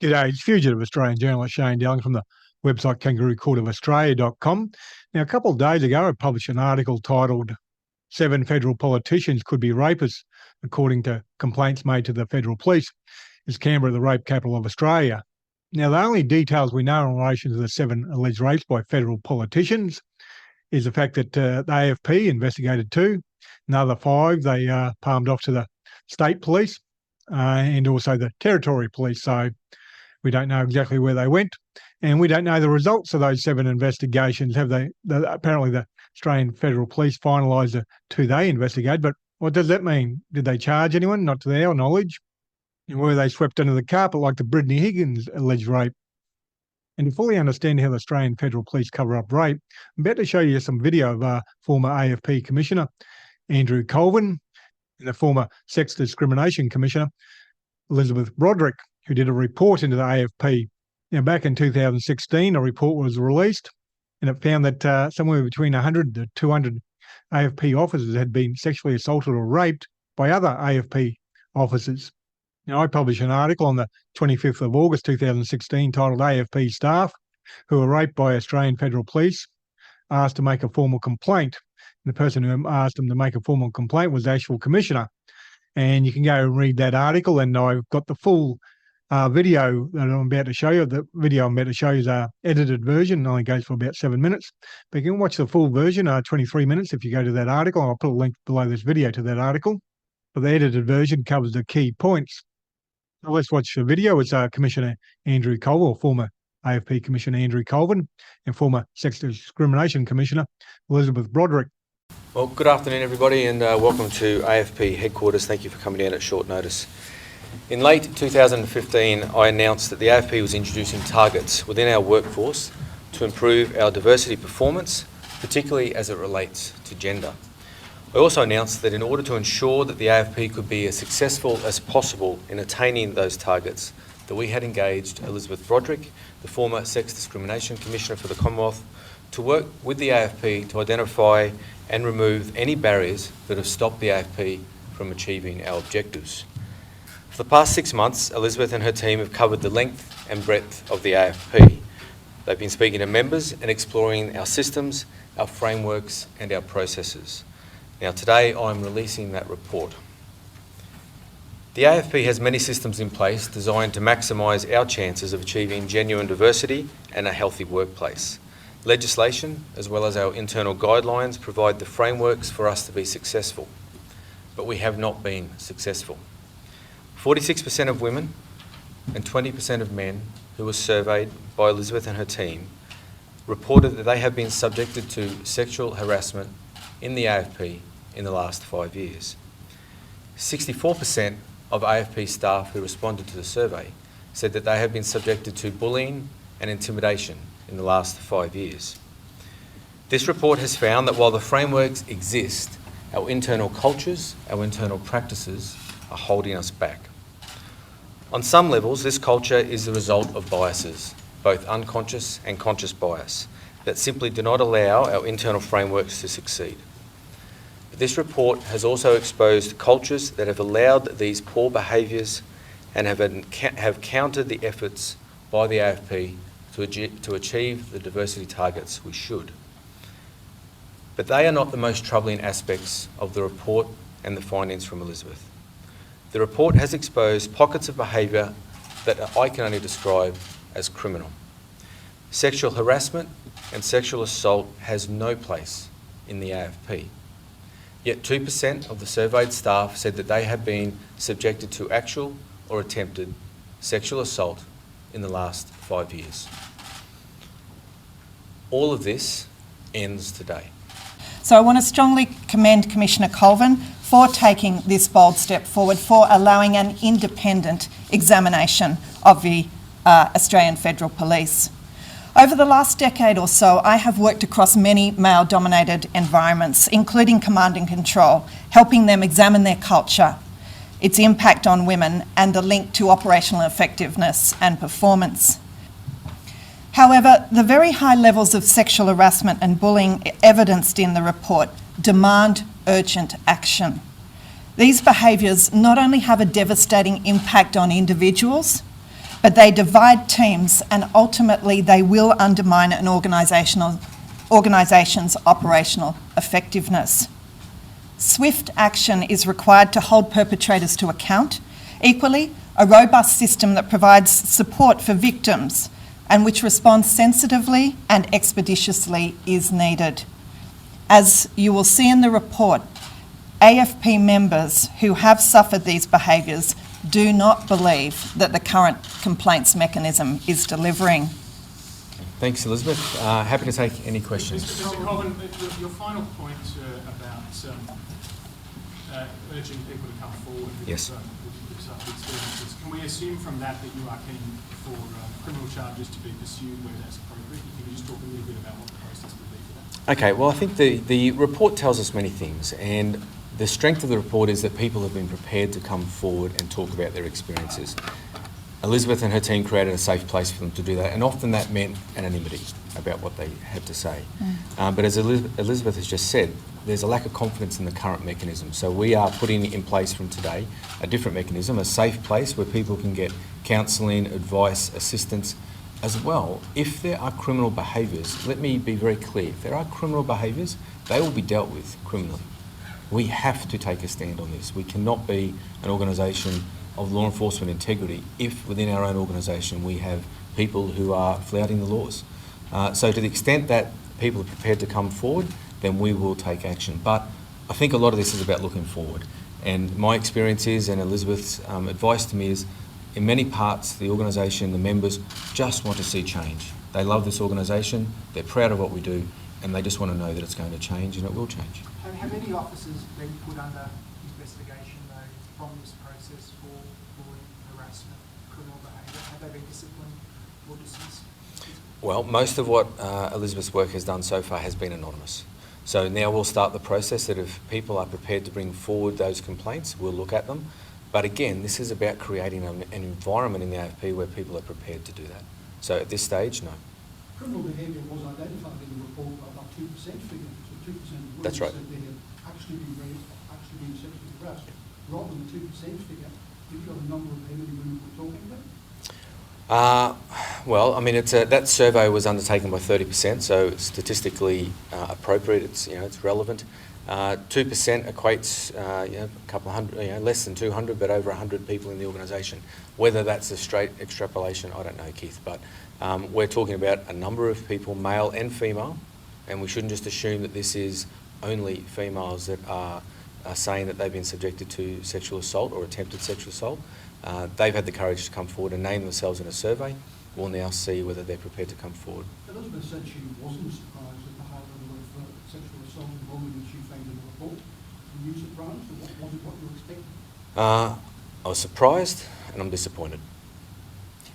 G'day, it's fugitive Australian journalist Shane Dowling from the website kangaroocourtofaustralia.com. Now, a couple of days ago, I published an article titled 7 Federal Politicians Could Be Rapists, according to complaints made to the Federal Police. Is Canberra the rape capital of Australia? Now, the only details we know in relation to the 7 alleged rapes by federal politicians is the fact that the AFP investigated 2, another 5 they palmed off to the state police and also the territory police. So we don't know exactly where they went, and we don't know the results of those 7 investigations. Apparently the Australian Federal Police finalised the 2 they investigated, but what does that mean? Did they charge anyone? Not to their knowledge. And were they swept under the carpet like the Brittany Higgins alleged rape? And to fully understand how the Australian Federal Police cover up rape, I'm about to show you some video of former AFP Commissioner Andrew Colvin and the former Sex Discrimination Commissioner Elizabeth Broderick, who did a report into the AFP. Now, back in 2016, a report was released, and it found that somewhere between 100 to 200 AFP officers had been sexually assaulted or raped by other AFP officers. Now, I published an article on the 25th of August 2016 titled AFP Staff Who Were Raped by Australian Federal Police Asked to Make a Formal Complaint. And the person who asked them to make a formal complaint was the actual Commissioner. And you can go and read that article, and I've got the full video that I'm about to show you. The video I'm about to show you is an edited version. It only goes for about 7 minutes. But you can watch the full version, 23 minutes, if you go to that article. I'll put a link below this video to that article. But the edited version covers the key points. Now let's watch the video. It's Commissioner Andrew Colvin, or former AFP Commissioner Andrew Colvin, and former Sex Discrimination Commissioner Elizabeth Broderick. Well, good afternoon, everybody, and welcome to AFP headquarters. Thank you for coming down at short notice. In late 2015, I announced that the AFP was introducing targets within our workforce to improve our diversity performance, particularly as it relates to gender. I also announced that in order to ensure that the AFP could be as successful as possible in attaining those targets, that we had engaged Elizabeth Broderick, the former Sex Discrimination Commissioner for the Commonwealth, to work with the AFP to identify and remove any barriers that have stopped the AFP from achieving our objectives. For the past 6 months, Elizabeth and her team have covered the length and breadth of the AFP. They've been speaking to members and exploring our systems, our frameworks and our processes. Now today I'm releasing that report. The AFP has many systems in place designed to maximise our chances of achieving genuine diversity and a healthy workplace. Legislation, as well as our internal guidelines, provide the frameworks for us to be successful. But we have not been successful. 46% of women and 20% of men who were surveyed by Elizabeth and her team reported that they have been subjected to sexual harassment in the AFP in the last 5 years. 64% of AFP staff who responded to the survey said that they have been subjected to bullying and intimidation in the last 5 years. This report has found that while the frameworks exist, our internal cultures, our internal practices are holding us back. On some levels, this culture is the result of biases, both unconscious and conscious bias, that simply do not allow our internal frameworks to succeed. But this report has also exposed cultures that have allowed these poor behaviours and have countered the efforts by the AFP to achieve the diversity targets we should. But they are not the most troubling aspects of the report and the findings from Elizabeth. The report has exposed pockets of behaviour that I can only describe as criminal. Sexual harassment and sexual assault has no place in the AFP. Yet 2% of the surveyed staff said that they have been subjected to actual or attempted sexual assault in the last 5 years. All of this ends today. So I want to strongly commend Commissioner Colvin for taking this bold step forward, for allowing an independent examination of the Australian Federal Police. Over the last decade or so, I have worked across many male-dominated environments, including command and control, helping them examine their culture, its impact on women, and the link to operational effectiveness and performance. However, the very high levels of sexual harassment and bullying evidenced in the report demand urgent action. These behaviours not only have a devastating impact on individuals, but they divide teams and ultimately they will undermine an organisation's operational effectiveness. Swift action is required to hold perpetrators to account. Equally, a robust system that provides support for victims and which responds sensitively and expeditiously is needed. As you will see in the report, AFP members who have suffered these behaviours do not believe that the current complaints mechanism is delivering. Thanks, Elizabeth. Happy to take any questions. Mr. Colvin, your final point about urging people to come forward with Yes. with such experiences, can we assume from that that you are keen for criminal charges to be pursued where that's appropriate? Can you just talk a little bit about what the process would be for that? Okay, well, I think the report tells us many things, and the strength of the report is that people have been prepared to come forward and talk about their experiences. Elizabeth and her team created a safe place for them to do that, and often that meant anonymity about what they had to say. But as Elizabeth has just said, there's a lack of confidence in the current mechanism. So we are putting in place from today a different mechanism, a safe place where people can get counselling, advice, assistance as well. If there are criminal behaviours, let me be very clear, if there are criminal behaviours, they will be dealt with criminally. We have to take a stand on this. We cannot be an organisation of law enforcement integrity if within our own organisation we have people who are flouting the laws. So to the extent that people are prepared to come forward, then we will take action. But I think a lot of this is about looking forward. And my experience is, and Elizabeth's advice to me is, in many parts, the organisation, the members, just want to see change. They love this organisation, they're proud of what we do, and they just want to know that it's going to change, and it will change. Have any officers been put under investigation, though, from this process for bullying, harassment, criminal behaviour? Have they been disciplined or dismissed? Well, most of what Elizabeth's work has done so far has been anonymous. So now we'll start the process that if people are prepared to bring forward those complaints, we'll look at them. But again, this is about creating an environment in the AFP where people are prepared to do that. So at this stage, no. Criminal behaviour was identified in the report by that 2% figure. So 2% of That's right. said they had actually been raped, actually been sexually harassed. Rather than the 2% figure, have you got a number of how many women we're talking about? Well, I mean, that survey was undertaken by 30%, so it's statistically appropriate. It's relevant. 2% equates, a couple of hundred, less than 200, but over 100 people in the organisation. Whether that's a straight extrapolation, I don't know, Keith. But we're talking about a number of people, male and female, and we shouldn't just assume that this is only females that are saying that they've been subjected to sexual assault or attempted sexual assault. They've had the courage to come forward and name themselves in a survey. We'll now see whether they're prepared to come forward. Elizabeth said she wasn't surprised at the high level of sexual assault and bullying that she found in the report. Were you surprised, or was it what you expected? I was surprised and I'm disappointed.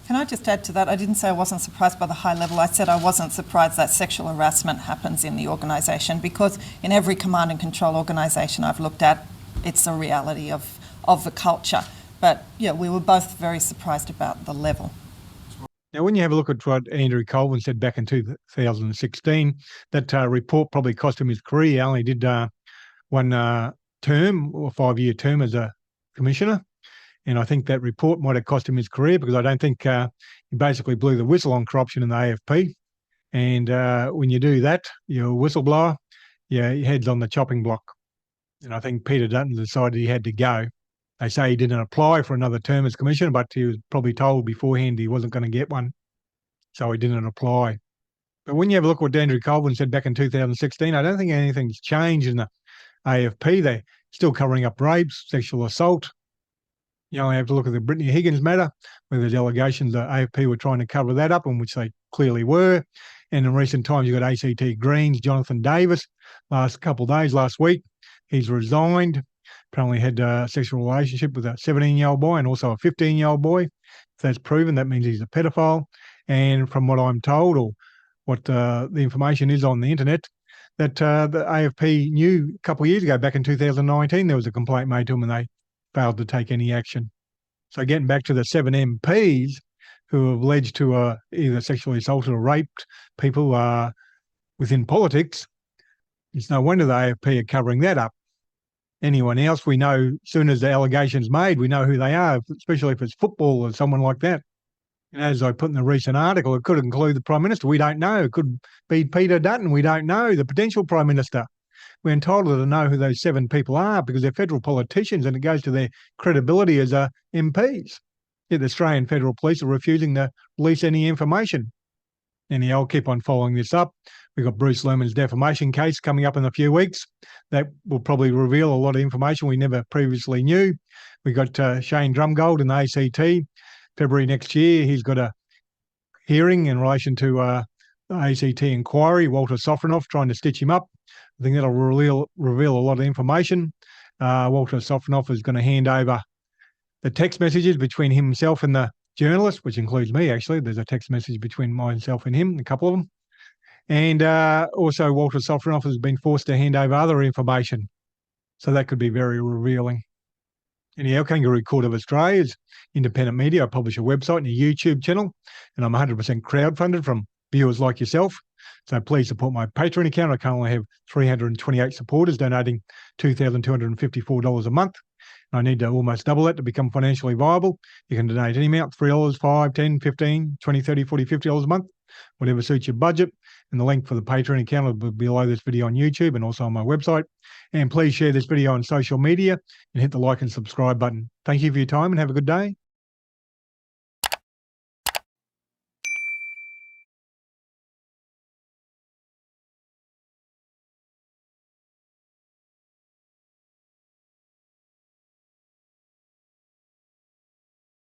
Can I just add to that? I didn't say I wasn't surprised by the high level. I said I wasn't surprised that sexual harassment happens in the organisation, because in every command and control organisation I've looked at, it's a reality of the culture. But yeah, we were both very surprised about the level. Now, when you have a look at what Andrew Colvin said back in 2016, that report probably cost him his career. He only did one term or 5-year term as a commissioner. And I think that report might have cost him his career, because I don't think he basically blew the whistle on corruption in the AFP. And when you do that, you're a whistleblower, your head's on the chopping block. And I think Peter Dutton decided he had to go. They say he didn't apply for another term as commissioner, but he was probably told beforehand he wasn't going to get one. So he didn't apply. But when you have a look at what Andrew Colvin said back in 2016, I don't think anything's changed in the AFP. They're still covering up rapes, sexual assault. You only have to look at the Brittany Higgins matter, where there's allegations that AFP were trying to cover that up, and which they clearly were. And in recent times, you've got ACT Greens, Jonathan Davis, last couple of days, last week, he's resigned. Apparently had a sexual relationship with a 17-year-old boy and also a 15-year-old boy. If that's proven, that means he's a pedophile. And from what I'm told, or what the information is on the internet, that the AFP knew a couple of years ago, back in 2019, there was a complaint made to them and they failed to take any action. So getting back to the 7 MPs who have alleged to either sexually assaulted or raped people within politics, it's no wonder the AFP are covering that up. Anyone else, we know, as soon as the allegation's made, we know who they are, especially if it's football or someone like that. And as I put in the recent article, it could include the Prime Minister. We don't know. It could be Peter Dutton. We don't know, the potential Prime Minister. We're entitled to know who those 7 people are because they're federal politicians and it goes to their credibility as MPs. Yet the Australian Federal Police are refusing to release any information. Anyhow, I'll keep on following this up. We've got Bruce Lerman's defamation case coming up in a few weeks. That will probably reveal a lot of information we never previously knew. We've got Shane Drumgold in the ACT. February next year, he's got a hearing in relation to the ACT inquiry. Walter Sofronoff trying to stitch him up. I think that'll reveal a lot of information. Walter Sofronoff is going to hand over the text messages between himself and the journalist, which includes me, actually. There's a text message between myself and him, a couple of them. And also Walter Sofronoff has been forced to hand over other information. So that could be very revealing. Anyhow, Kangaroo Court of Australia is independent media. I publish a website and a YouTube channel, and I'm 100% crowdfunded from viewers like yourself. So please support my Patreon account. I currently have 328 supporters donating $2,254 a month. I need to almost double that to become financially viable. You can donate any amount, $3, $5, $10, $15, $20, $30, $40, $50 a month, whatever suits your budget. And the link for the Patreon account will be below this video on YouTube and also on my website. And please share this video on social media and hit the like and subscribe button. Thank you for your time and have a good day.